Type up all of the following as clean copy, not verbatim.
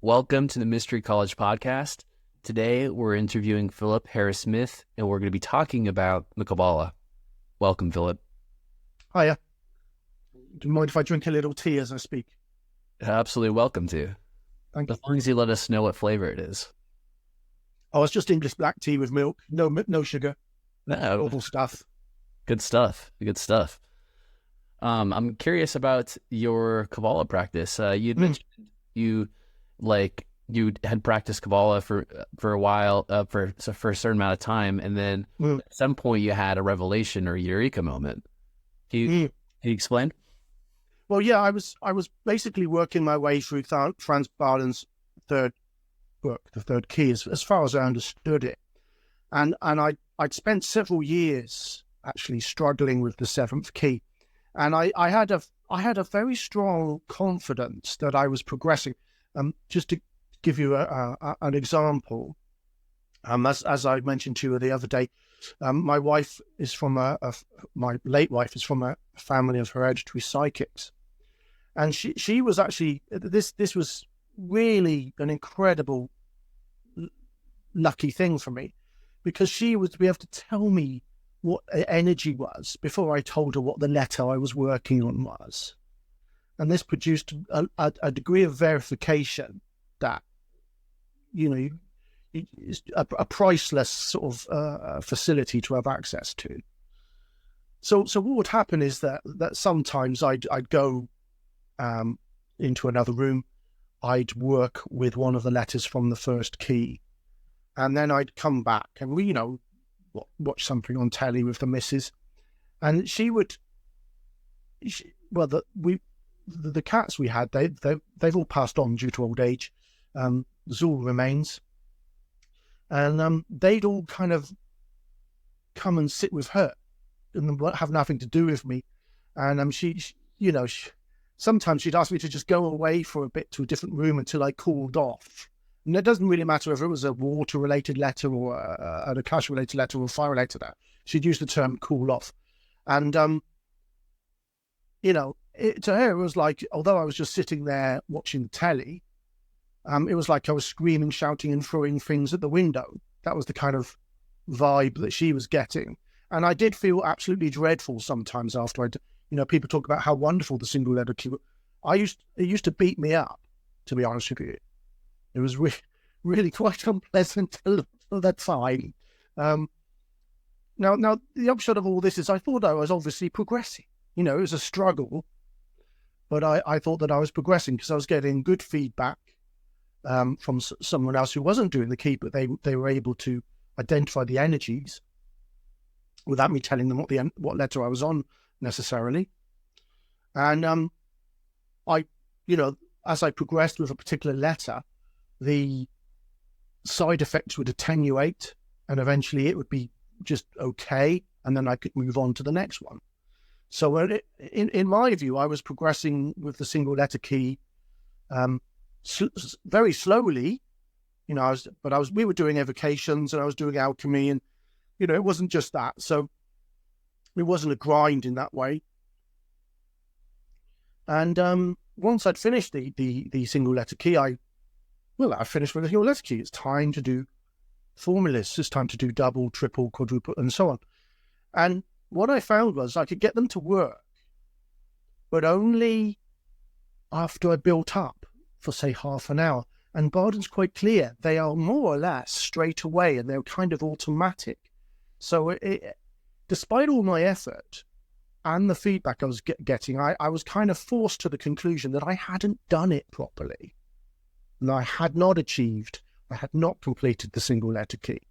Welcome to the Mystery College Podcast. Today, we're interviewing Philip Harris-Smith, and we're going to be talking about the Kabbalah. Welcome, Philip. Hiya. Do you mind if I drink a little tea as I speak? Absolutely welcome to. Thank you. As long as you let us know what flavor it is. Oh, it's just English black tea with milk. No sugar. No. Awful stuff. Good stuff. Good stuff. I'm curious about your Kabbalah practice. You mentioned you had practiced Kabbalah for a while, for a certain amount of time, and then at some point you had a revelation or eureka moment. Can you explain? Well, yeah, I was basically working my way through Transbalen's third book, the third key, as far as I understood it, and I'd spent several years actually struggling with the seventh key, and I had a very strong confidence that I was progressing. Just to give you an example, as I mentioned to you the other day, my wife is from my late wife is from a family of hereditary psychics, and she was actually this was really an incredible lucky thing for me, because she would be able to tell me what energy was before I told her what the letter I was working on was. And this produced a degree of verification that, is a priceless sort of facility to have access to. So what would happen is that sometimes I'd go into another room, I'd work with one of the letters from the first key, and then I'd come back and we, watch something on telly with the missus, and the cats we had, they've all passed on due to old age. Zul remains, and they'd all kind of come and sit with her and have nothing to do with me. And she sometimes she'd ask me to just go away for a bit to a different room until I cooled off. And it doesn't really matter if it was a water-related letter or a cash-related letter or a fire-related letter. She'd use the term cool off. And, to her, it was like, although I was just sitting there watching the telly, it was like I was screaming, shouting, and throwing things at the window. That was the kind of vibe that she was getting. And I did feel absolutely dreadful sometimes after people talk about how wonderful the single letter key was. It used to beat me up, to be honest with you. It was really quite unpleasant at that time. Now, the upshot of all this is I thought I was obviously progressing. It was a struggle, but I thought that I was progressing because I was getting good feedback from someone else who wasn't doing the key, but they were able to identify the energies without me telling them what letter I was on necessarily. And as I progressed with a particular letter, the side effects would attenuate, and eventually it would be just okay, and then I could move on to the next one. So in my view, I was progressing with the single letter key very slowly, we were doing evocations and I was doing alchemy, and it wasn't just that. So it wasn't a grind in that way. And once I'd finished the single letter key, I finished with the single letter key. It's time to do formulas. It's time to do double, triple, quadruple, and so on. And what I found was I could get them to work, but only after I built up for, say, half an hour. And Barden's quite clear. They are more or less straight away, and they're kind of automatic. So despite all my effort and the feedback I was getting, I was kind of forced to the conclusion that I hadn't done it properly. And I had not completed the single letter key.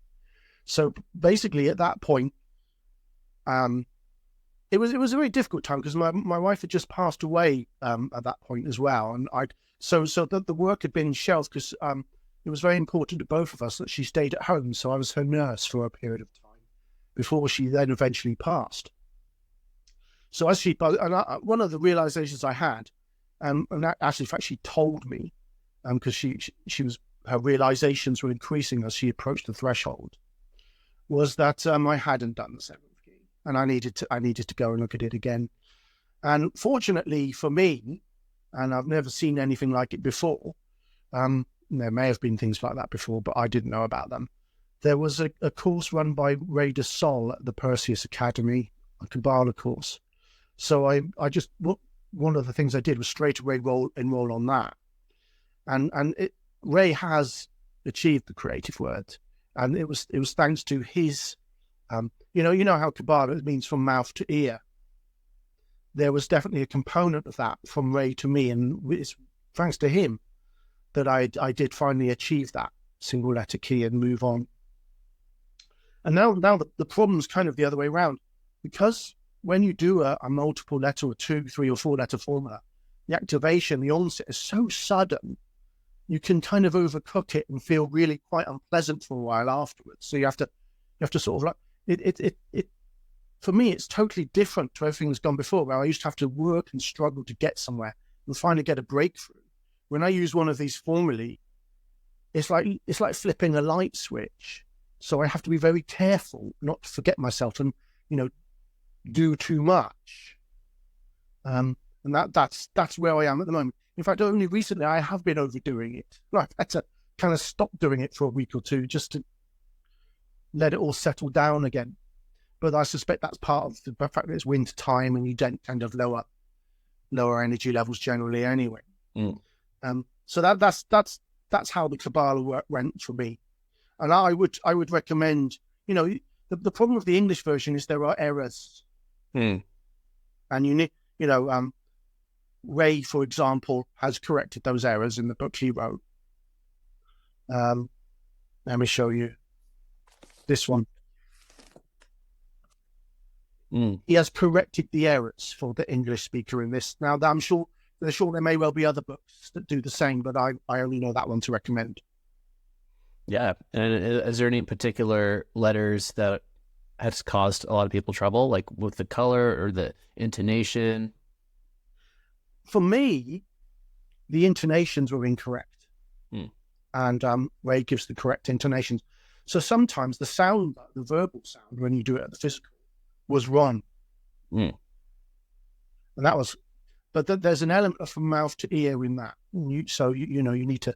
So basically at that point, it was a very difficult time because my wife had just passed away at that point as well. And so the work had been shelved because it was very important to both of us that she stayed at home. So I was her nurse for a period of time before she then eventually passed. So one of the realizations I had, and that actually, in fact, she told me, because her realizations were increasing as she approached the threshold, was that I hadn't done the seventh key, and I needed to go and look at it again. And fortunately for me, and I've never seen anything like it before, there may have been things like that before, but I didn't know about them. There was a course run by Ray de Sol at the Perseus Academy, a Kabbalah course. So I just, one of the things I did was straight away enroll on that. And Ray has achieved the creative word. And it was thanks to his, you know how Kabbalah means from mouth to ear. There was definitely a component of that from Ray to me. And it's thanks to him that I did finally achieve that single letter key and move on. And now the problem's kind of the other way around, because when you do a multiple letter or 2, 3 or 4 letter formula, the activation, the onset is so sudden, you can kind of overcook it and feel really quite unpleasant for a while afterwards. So you have to sort of like it. For me, it's totally different to everything that's gone before, where I used to have to work and struggle to get somewhere and finally get a breakthrough. When I use one of these formulae, it's like flipping a light switch. So I have to be very careful not to forget myself and, do too much. And that's where I am at the moment. In fact, only recently I have been overdoing it. I've had to kind of stop doing it for a week or two just to let it all settle down again. But I suspect that's part of the fact that it's winter time and you don't tend to have lower energy levels generally anyway. So that's how the Kabbalah work went for me. And I would recommend, the problem with the English version is there are errors. And you need, Ray, for example, has corrected those errors in the book he wrote. Let me show you this one. He has corrected the errors for the English speaker in this. Now, I'm sure there may well be other books that do the same, but I only know that one to recommend. Yeah. And is there any particular letters that has caused a lot of people trouble, like with the color or the intonation? For me, the intonations were incorrect. And Ray gives the correct intonations. So sometimes the sound, the verbal sound, when you do it at the physical, was wrong. And that was, but there's an element of from mouth to ear in that. You need to,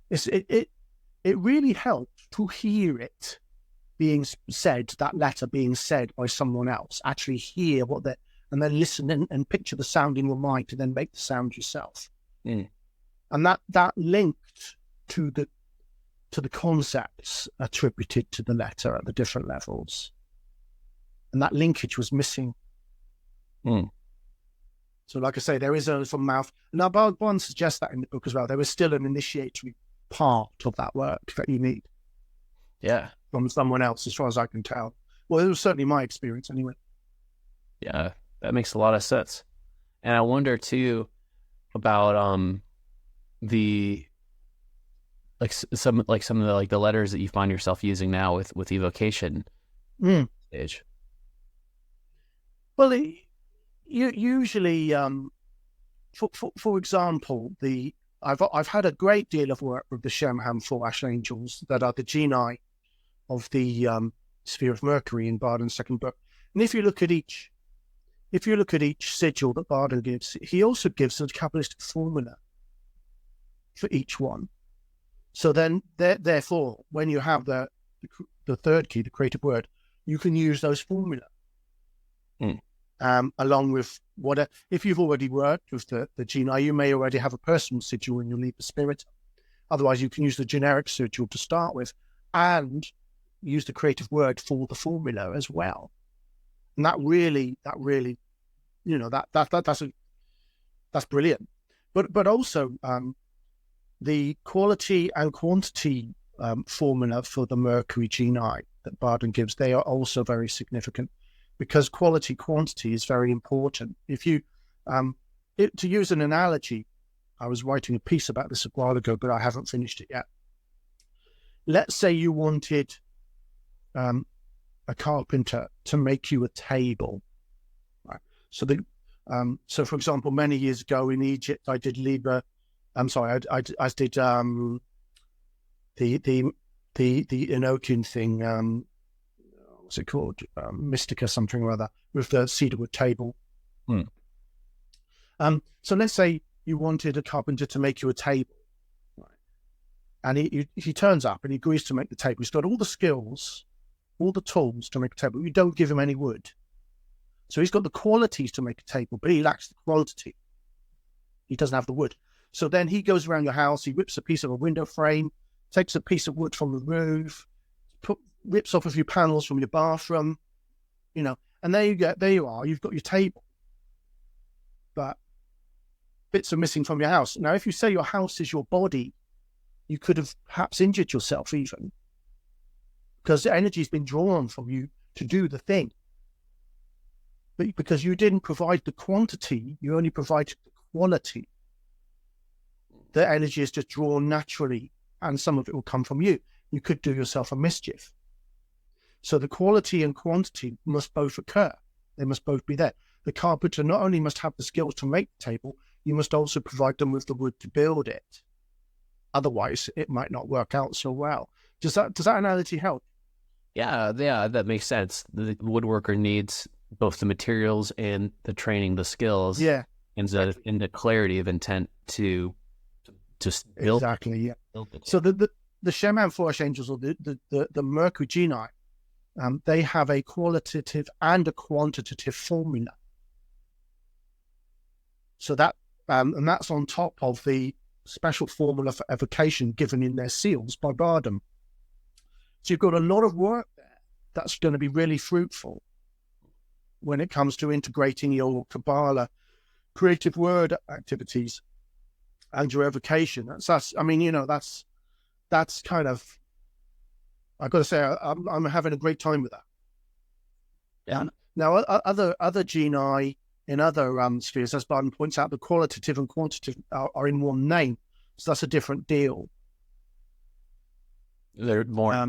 it really helps to hear it being said, that letter being said by someone else, actually hear and then listen and picture the sound in your mind to then make the sound yourself. And that linked to the concepts attributed to the letter at the different levels. And that linkage was missing. So like I say, there is a from mouth. Now, Bond suggests that in the book as well. There is still an initiatory part of that work that you need. Yeah. From someone else, as far as I can tell. Well, it was certainly my experience anyway. Yeah, that makes a lot of sense. And I wonder too about the some of the letters that you find yourself using now with evocation stage. Well, usually, for example, I've had a great deal of work with the Shemham 4 Ash Angels that are the genii of the sphere of Mercury in Barden's second book. And if you look at each sigil that Barden gives, he also gives a Kabbalistic formula for each one. So then, therefore, when you have the third key, the creative word, you can use those formula. Along with if you've already worked with the genii, you may already have a personal sigil in your Liber Spiritum. Otherwise, you can use the generic sigil to start with and use the creative word for the formula as well. And that really, that's brilliant. But also the quality and quantity formula for the Mercury genii that Barden gives, they are also very significant. Because quality quantity is very important. If you, to use an analogy, I was writing a piece about this a while ago, but I haven't finished it yet. Let's say you wanted a carpenter to make you a table, right? So so for example, many years ago in Egypt, I did I did the Enochian thing. What's it called? Mystica something or other, with the cedarwood table. So let's say you wanted a carpenter to make you a table. Right. And he turns up and he agrees to make the table. He's got all the skills, all the tools to make a table. You don't give him any wood. So he's got the qualities to make a table, but he lacks the quantity. He doesn't have the wood. So then he goes around your house, he rips a piece of a window frame, takes a piece of wood from the roof, rips off a few panels from your bathroom, and there you are, you've got your table. But bits are missing from your house. Now, if you say your house is your body, you could have perhaps injured yourself even, because the energy's been drawn from you to do the thing. But because you didn't provide the quantity, you only provided the quality. The energy is just drawn naturally, and some of it will come from you. You could do yourself a mischief. So the quality and quantity must both occur. They must both be there. The carpenter not only must have the skills to make the table, you must also provide them with the wood to build it. Otherwise, it might not work out so well. Does that analogy help? Yeah, that makes sense. The woodworker needs both the materials and the training, the skills, and the clarity of intent to just build. Exactly, yeah. So the Shaman Force Angels, or the Mercury Genii, they have a qualitative and a quantitative formula. So that and that's on top of the special formula for evocation given in their seals by Bardem. So you've got a lot of work there that's going to be really fruitful when it comes to integrating your Kabbalah creative word activities and your evocation. That's kind of, I've got to say, I'm having a great time with that. Yeah. Now, other genii in other spheres, as Bardem points out, the qualitative and quantitative are in one name, so that's a different deal. They're more.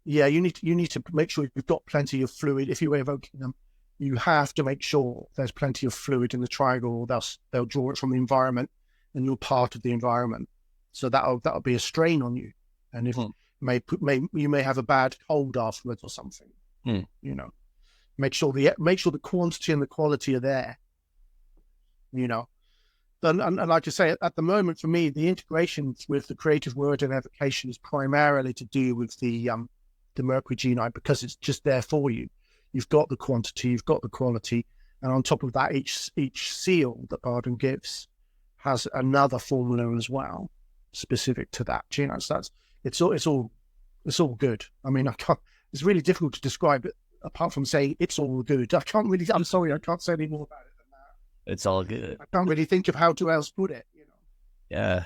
Yeah, you need to make sure you've got plenty of fluid. If you're evoking them, you have to make sure there's plenty of fluid in the triangle, or they'll draw it from the environment, and you're part of the environment. So that'll be a strain on you, and if you may have a bad cold afterwards or something. Make sure the quantity and the quality are there. And like I say, at the moment for me, the integration with the creative word and evocation is primarily to do with the Mercury Genii, because it's just there for you. You've got the quantity, you've got the quality, and on top of that, each seal that Bardem gives has another formula as well, specific to that genii. So it's all good. I mean, it's really difficult to describe it apart from saying it's all good. I'm sorry, I can't say any more about it than that. It's all good. I can't really think of how to else put it. Yeah,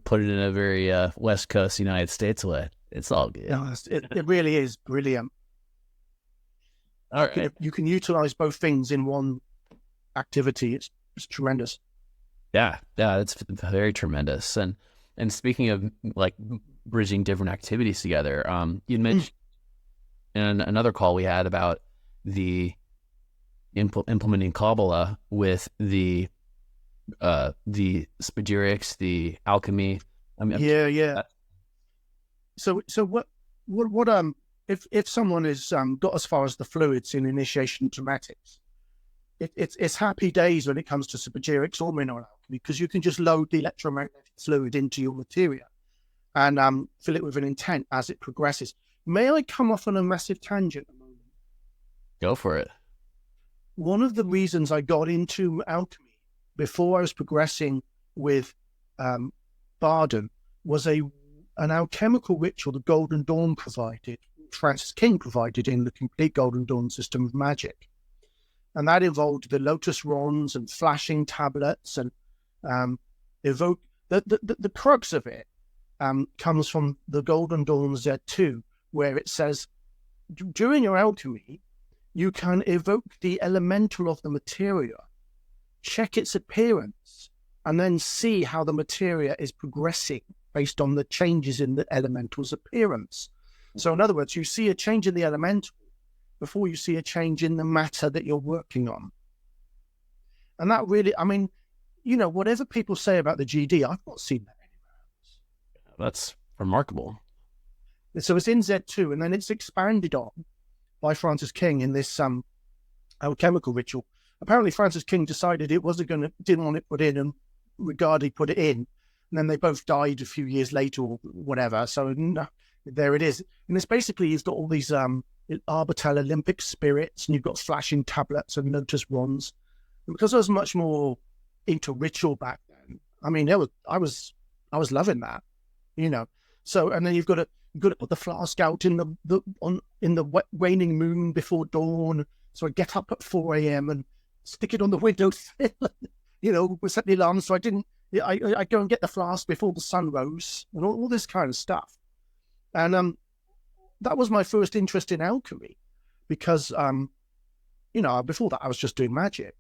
put it in a very West Coast United States way. It's all good. No, it really is brilliant. All right. You can utilize both things in one activity. It's tremendous. Yeah, it's very tremendous. And speaking of like bridging different activities together, you mentioned in another call we had about the implementing Cabala with the spagyrics, the alchemy. Yeah. So what if someone has got as far as the fluids in initiation dramatics, it's happy days when it comes to spagyrics or mineral alchemy, because you can just load the electromagnetic fluid into your materia and fill it with an intent as it progresses. May I come off on a massive tangent a moment? Go for it. One of the reasons I got into alchemy before I was progressing with Bardem was an alchemical ritual the Golden Dawn provided, Francis King provided in the complete Golden Dawn system of Magick. And that involved the lotus wands and flashing tablets and evoke. The crux of it comes from the Golden Dawn Z2, where it says, during your alchemy, you can evoke the elemental of the materia, check its appearance, and then see how the materia is progressing based on the changes in the elemental's appearance. So in other words, you see a change in the elemental before you see a change in the matter that you're working on. And that really, whatever people say about the GD, I've not seen that anywhere else. That's remarkable. So it's in Z2, and then it's expanded on by Francis King in this alchemical ritual. Apparently Francis King decided didn't want it put in, and Rigardi put it in. and then they both died a few years later or whatever. So there it is. And it's basically, you've got all these Arbitel Olympic spirits, and you've got flashing tablets and lotus wands. And because I was much more into ritual back then, I mean, I was loving that, you know. So, and then you've got to put the flask out in the waning moon before dawn. So I get up at 4 a.m. and stick it on the windowsill, you know, set the alarm so I go and get the flask before the sun rose, and all this kind of stuff. And that was my first interest in alchemy, because you know, before that I was just doing magic.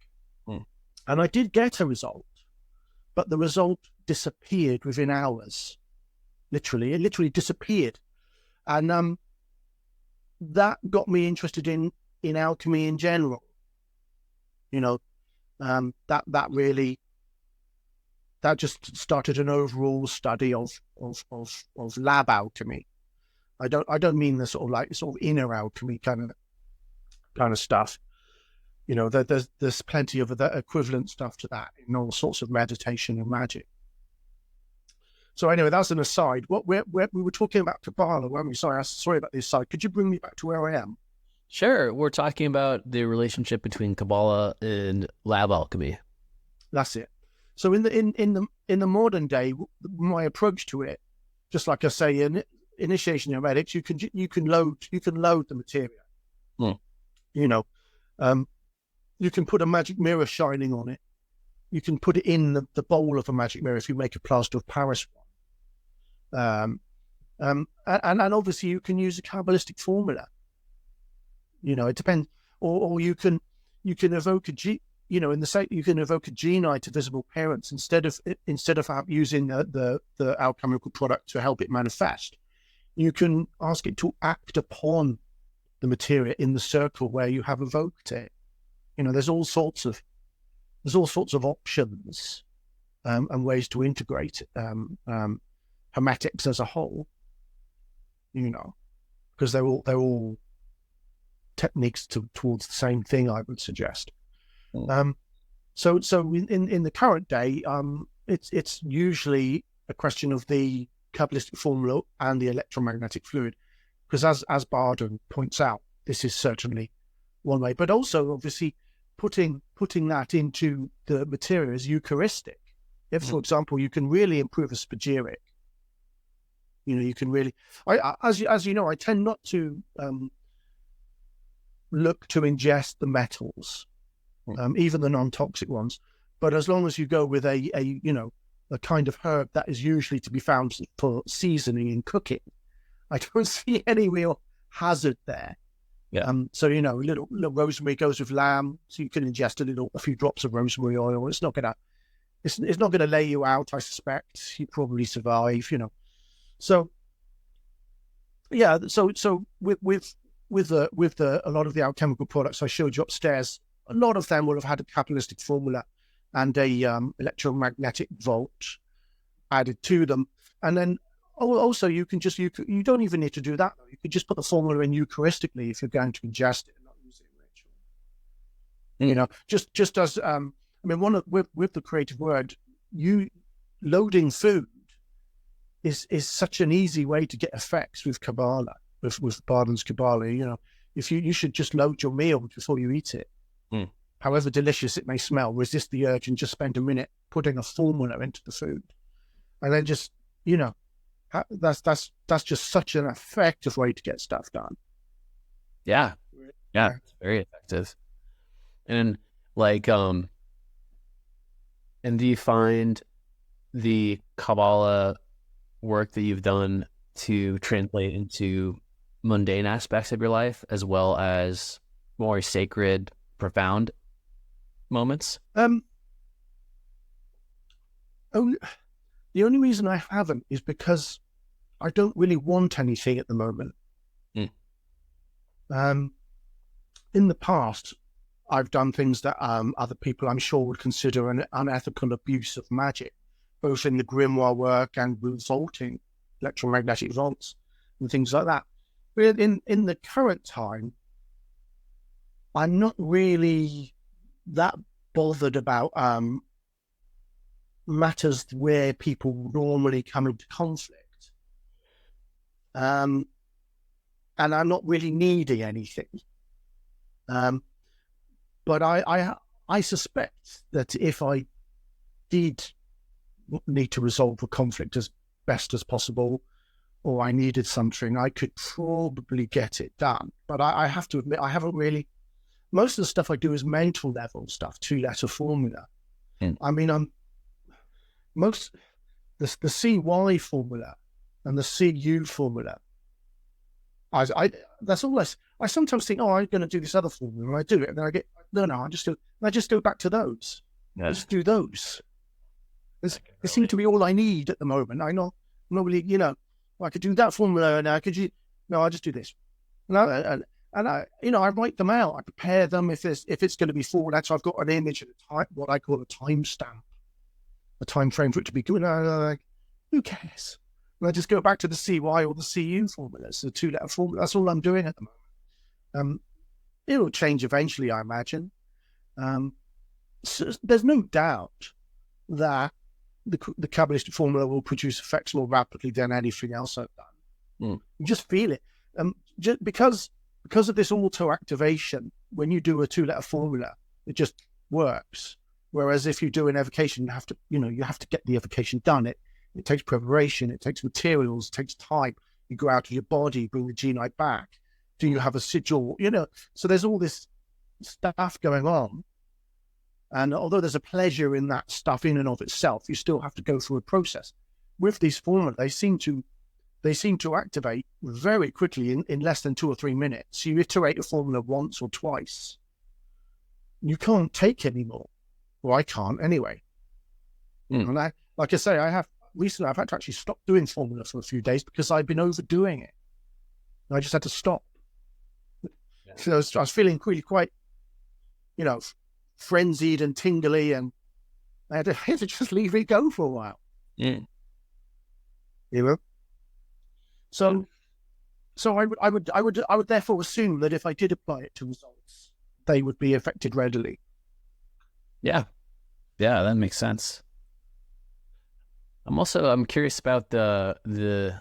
And I did get a result, but the result disappeared within hours. It literally disappeared. And that got me interested in alchemy in general. You know, that just started an overall study of lab alchemy. I don't mean the sort of inner alchemy kind of stuff. You know, there's plenty of the equivalent stuff to that in all sorts of meditation and magic. So anyway, that's an aside. We were talking about Kabbalah, weren't we? Sorry about the aside. Could you bring me back to where I am? Sure. We're talking about the relationship between Kabbalah and lab alchemy. That's it. So in the modern day, my approach to it, just like I say, in initiation hermetics, you can load the material. You know, you can put a magic mirror shining on it. You can put it in the bowl of a magic mirror if you make a plaster of Paris one. And obviously you can use a Kabbalistic formula. You know, it depends. Or you can evoke you can evoke a genii to visible parents instead of using the alchemical product to help it manifest. You can ask it to act upon the material in the circle where you have evoked it. You know, there's all sorts of options and ways to integrate hermetics as a whole. You know, because they're all techniques towards the same thing, I would suggest. So in the current day, it's usually a question of the Kabbalistic formula and the electromagnetic fluid, because as Barden points out, this is certainly one way. But also, obviously, putting that into the material is Eucharistic. If, for example, you can really improve a spagyric, you know, you can really. As you know, I tend not to look to ingest the metals, even the non-toxic ones. But as long as you go with a kind of herb that is usually to be found for seasoning and cooking, I don't see any real hazard there. Yeah. So, you know, a little rosemary goes with lamb, so you can ingest a few drops of rosemary oil. It's not gonna lay you out, I suspect. You probably survive, you know. So yeah, so with a lot of the alchemical products I showed you upstairs, a lot of them will have had a Kabbalistic formula and a electromagnetic vault added to them. And then also you don't even need to do that. You could just put the formula in Eucharistically if you're going to ingest it and not use it in ritual. You know, just as with the creative word, loading food is such an easy way to get effects with Kabbalah, with Barden's Kabbalah. You know, if you should just load your meal before you eat it. However delicious it may smell, resist the urge and just spend a minute putting a formula into the food, and then just, you know, that's just such an effective way to get stuff done. Yeah, it's very effective. And and do you find the Kabbalah work that you've done to translate into mundane aspects of your life as well as more sacred, profound moments? The only reason I haven't is because I don't really want anything at the moment. In the past, I've done things that other people, I'm sure, would consider an unethical abuse of magic, both in the grimoire work and with vaulting, electromagnetic vaults and things like that. But in the current time, I'm not really that bothered about matters where people normally come into conflict. And I'm not really needing anything. But I suspect that if I did need to resolve a conflict as best as possible, or I needed something, I could probably get it done. But I have to admit, I haven't really. Most of the stuff I do is mental level stuff, 2-letter formula. I mean, the CY formula and the CU formula. That's all I sometimes think, oh, I'm going to do this other formula, and I do it, and then I get I just go back to those. Yeah. I just do those. They seem to be all I need at the moment. I know normally, I could do that formula, and I just do this. And I write them out. I prepare them. If it's going to be 4 letters, I've got an image of what I call a timestamp, a time frame for it to be good. Who cares? And I just go back to the CY or the CU formulas, the 2-letter formula. That's all I'm doing at the moment. It'll change eventually, I imagine. So there's no doubt that the Kabbalistic formula will produce effects more rapidly than anything else I've done. You just feel it. Just because of this auto-activation, when you do a 2-letter formula, it just works. Whereas if you do an evocation, you have to get the evocation done. It takes preparation, it takes materials, it takes time. You go out of your body, bring the genii back. Do you have a sigil? So there's all this stuff going on. And although there's a pleasure in that stuff in and of itself, you still have to go through a process. With these formula, they seem to activate very quickly in less than 2 or 3 minutes. You iterate a formula once or twice, you can't take anymore. Well, I can't anyway. And like I say, recently I've had to actually stop doing formula for a few days because I've been overdoing it. And I just had to stop. Yeah. So I was feeling really quite, frenzied and tingly, and I had to just leave it go for a while. Yeah. So I would therefore assume that if I did apply it to results, they would be affected readily. Yeah, that makes sense. I'm curious about the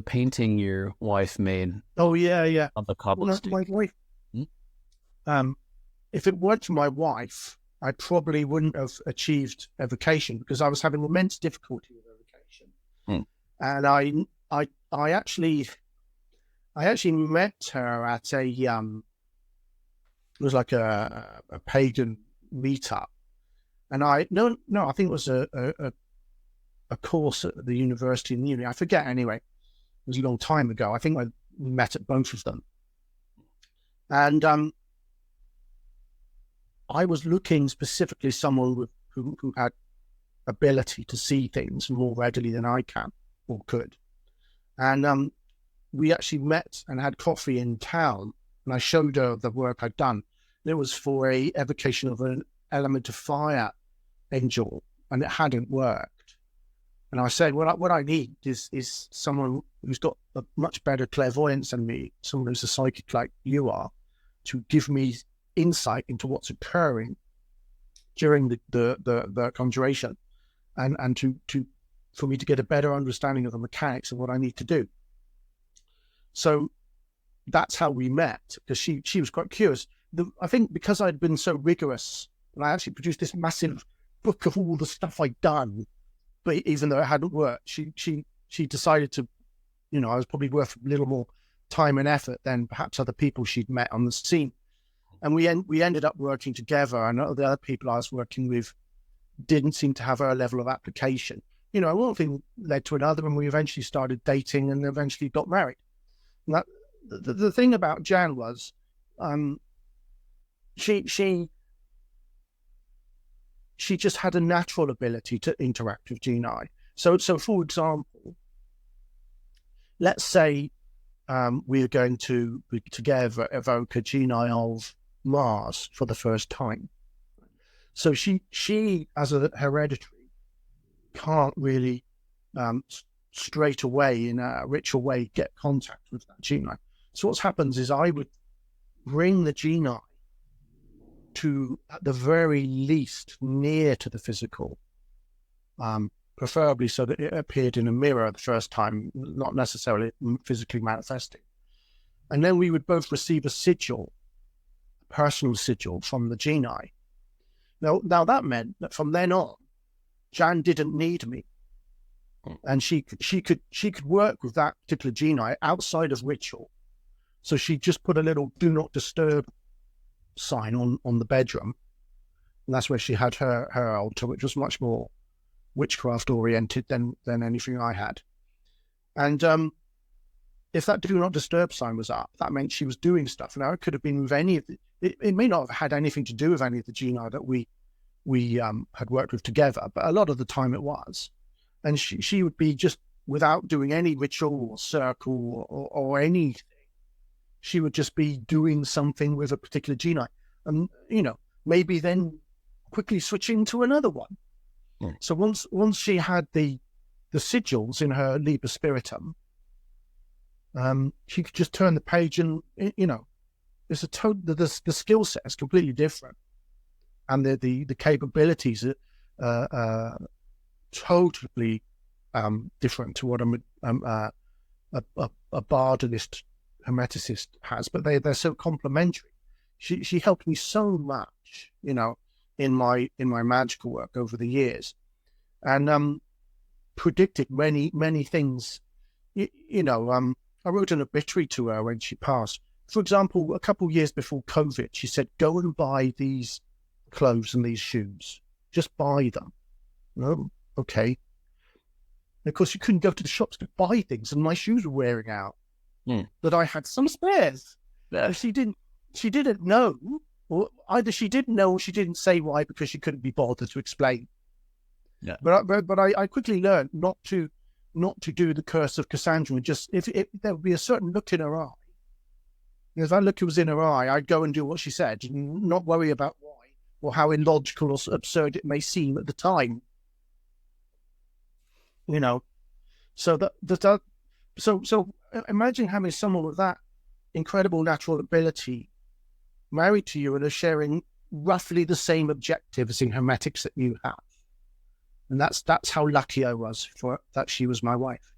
painting your wife made. Oh yeah. Of the Kabbalah. My wife. If it weren't for my wife, I probably wouldn't have achieved evocation because I was having immense difficulty with evocation. And I actually met her at it was like a pagan meetup, and I think it was a course at the university in uni. I forget anyway. It was a long time ago. I think I met at both of them, and I was looking specifically someone who had ability to see things more readily than I can or could. And we actually met and had coffee in town, and I showed her the work I'd done. It was for a evocation of an element of fire angel, and it hadn't worked. And I said, what I need is someone who's got a much better clairvoyance than me, someone who's a psychic like you are, to give me insight into what's occurring during the conjuration, and for me to get a better understanding of the mechanics of what I need to do. So that's how we met, because she was quite curious. I think because I'd been so rigorous, and I actually produced this massive book of all the stuff I'd done, but even though it hadn't worked, she decided to, I was probably worth a little more time and effort than perhaps other people she'd met on the scene. And we ended up working together, and the other people I was working with didn't seem to have her level of application. One thing led to another, and we eventually started dating and eventually got married. And that, the thing about Jan was, she just had a natural ability to interact with genii. So for example, let's say we are going to together evoke a genii of Mars for the first time. So she as a hereditary can't really straight away in a ritual way get contact with that genii. So what happens is I would bring the genii to, at the very least, near to the physical, preferably so that it appeared in a mirror the first time, not necessarily physically manifesting. And then we would both receive a sigil, a personal sigil from the genii. Now that meant that from then on, Jan didn't need me, and she could work with that particular genii outside of ritual. So she just put a little "Do Not Disturb" sign on the bedroom, and that's where she had her altar, which was much more witchcraft oriented than anything I had. And if that "Do Not Disturb" sign was up, that meant she was doing stuff. Now it could have been with any of it may not have had anything to do with any of the genii that we had worked with together, but a lot of the time it was. And she would be just, without doing any ritual or circle or anything, she would just be doing something with a particular genii, and maybe then quickly switching to another one. Mm. So once she had the sigils in her Liber Spiritum, she could just turn the page, and it's the skill set is completely different, and the capabilities are totally different to what a bardalist hermeticist has, but they're so complementary. She helped me so much, in my magical work over the years, and predicted many things. I wrote an obituary to her when she passed. For example, a couple of years before COVID, she said, "Go and buy these clothes and these shoes. Just buy them." No, okay. And of course, you couldn't go to the shops to buy things, and my shoes were wearing out. But I had some spares. She didn't know, or either she didn't know or she didn't say why, because she couldn't be bothered to explain. Yeah. But I quickly learned not to do the curse of Cassandra. Just if there would be a certain look in her eye. If that look was in her eye, I'd go and do what she said, and not worry about why or how illogical or absurd it may seem at the time. So imagine having someone with that incredible natural ability married to you and are sharing roughly the same objectives in hermetics that you have. And that's how lucky I was for that she was my wife.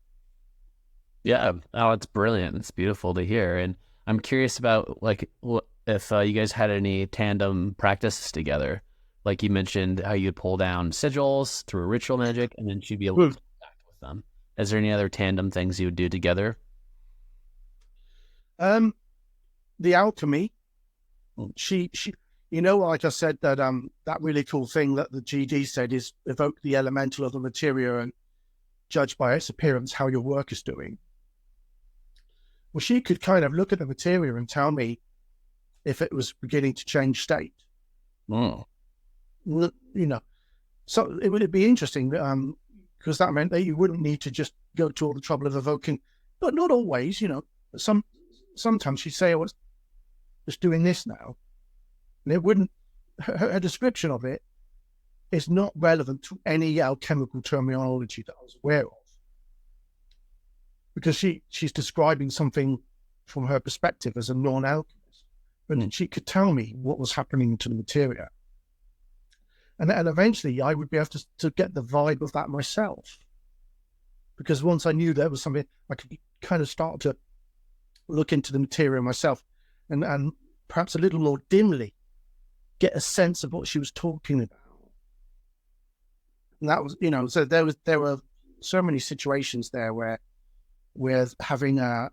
Yeah. Oh, it's brilliant. It's beautiful to hear. And I'm curious about if you guys had any tandem practices together. Like you mentioned how you'd pull down sigils through ritual magic, and then she'd be able to interact with them. Is there any other tandem things you would do together? The alchemy. She like I said, that really cool thing that the GD said is evoke the elemental of the material and judge by its appearance how your work is doing. Well, she could kind of look at the material and tell me if it was beginning to change state. Oh. So it would be interesting, because that meant that you wouldn't need to just go to all the trouble of evoking, but not always, sometimes she'd say, "I was just doing this now." And it wouldn't, her description of it is not relevant to any alchemical terminology that I was aware of. Because she's describing something from her perspective as a non-alchemist. But she could tell me what was happening to the material. And eventually I would be able to get the vibe of that myself. Because once I knew there was something, I could kind of start to look into the material myself and perhaps a little more dimly get a sense of what she was talking about. And that was, so there were so many situations there where having a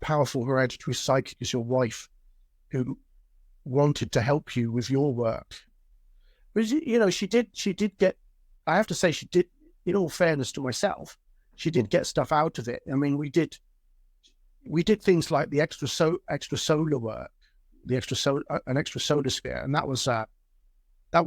powerful hereditary psychic as your wife who wanted to help you with your work. But, she did get, I have to say, she did, in all fairness to myself, she did get stuff out of it. I mean, we did things like the extrasolar work, an extrasolar sphere, and that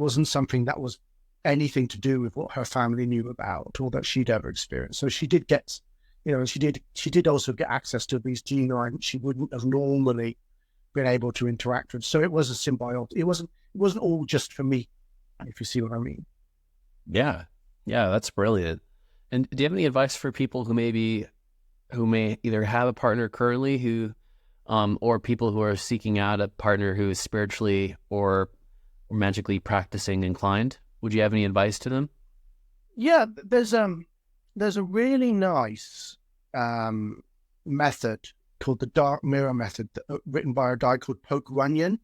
wasn't something that was anything to do with what her family knew about or that she'd ever experienced. So she did get, she did also get access to these genii that she wouldn't have normally been able to interact with. So it was a symbiote. It wasn't all just for me, if you see what I mean. Yeah, that's brilliant. And do you have any advice for people who may either have a partner currently or people who are seeking out a partner who is spiritually or magically practicing inclined? Would you have any advice to them? Yeah, there's a really nice method called the dark mirror method, written by a guy called Poke Runyon.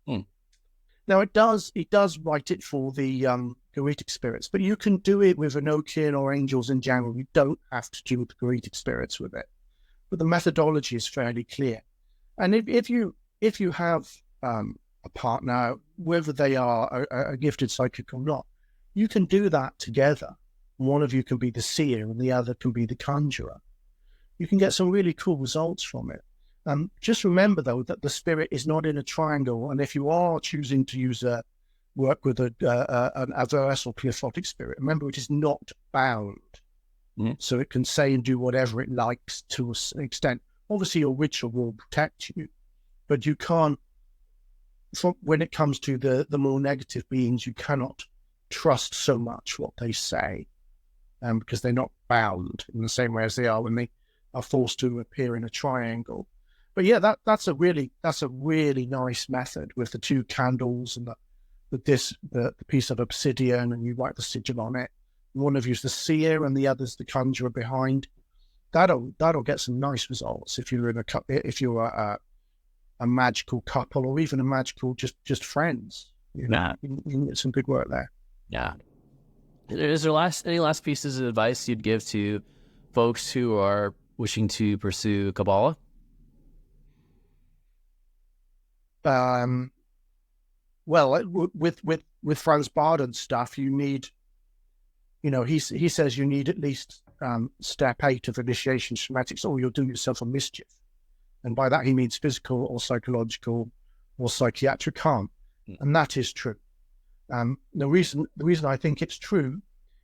Hmm. Now it does write it for the Garitic spirits, but you can do it with Enochian or angels in general. You don't have to do the Garitic spirits with it, but the methodology is fairly clear. And if you have a partner, whether they are a gifted psychic or not, you can do that together. One of you can be the seer and the other can be the conjurer. You can get some really cool results from it. Just remember, though, that the spirit is not in a triangle. And if you are choosing to work with an averse or cleophotic spirit, remember it is not bound. Mm-hmm. So it can say and do whatever it likes to an extent. Obviously, your ritual will protect you, but you can't, when it comes to the more negative beings, you cannot trust so much what they say, because they're not bound in the same way as they are when they are forced to appear in a triangle. But yeah, that's a really nice method with the two candles and the piece of obsidian, and you write the sigil on it. One of you's the seer and the other's the conjurer behind. That'll get some nice results if you're a magical couple, or even a magical just friends. You can get some good work there. Yeah. Is there any last pieces of advice you'd give to folks who are wishing to pursue Kabbalah? Well, with Franz Barden's stuff, you need, he says you need at least step 8 of initiation schematics, or you'll do yourself a mischief. And by that he means physical or psychological or psychiatric harm. And that is true. The reason I think it's true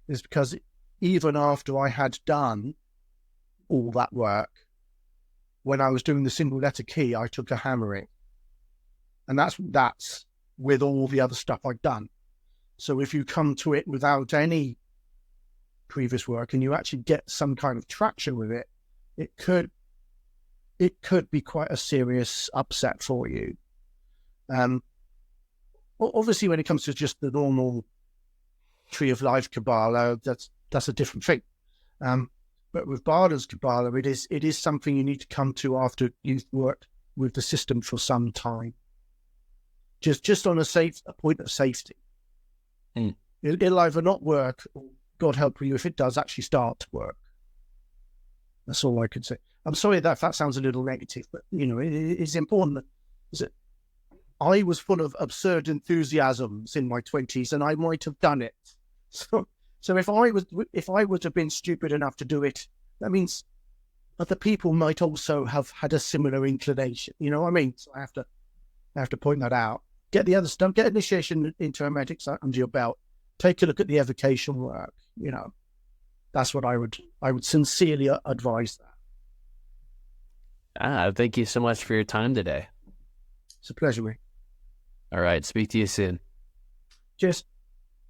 is because even after I had done all that work, when I was doing the single letter key, I took a hammering. And that's with all the other stuff I've done. So if you come to it without any previous work and you actually get some kind of traction with it, it could be quite a serious upset for you. Obviously, when it comes to just the normal Tree of Life Kabbalah, that's a different thing. But with Barden's Kabbalah, it is something you need to come to after you've worked with the system for some time. Just on a point of safety. It'll either not work, or God help you if it does actually start to work. That's all I could say. I'm sorry that sounds a little negative, but it's important that I was full of absurd enthusiasms in my 20s, and I might have done it. So if I would have been stupid enough to do it, that means other people might also have had a similar inclination. You know what I mean? So I have to point that out. Get the other stuff. Get initiation into hermetics under your belt. Take a look at the evocation work. That's what I would sincerely advise that. Thank you so much for your time today. It's a pleasure, mate. All right. Speak to you soon. Cheers.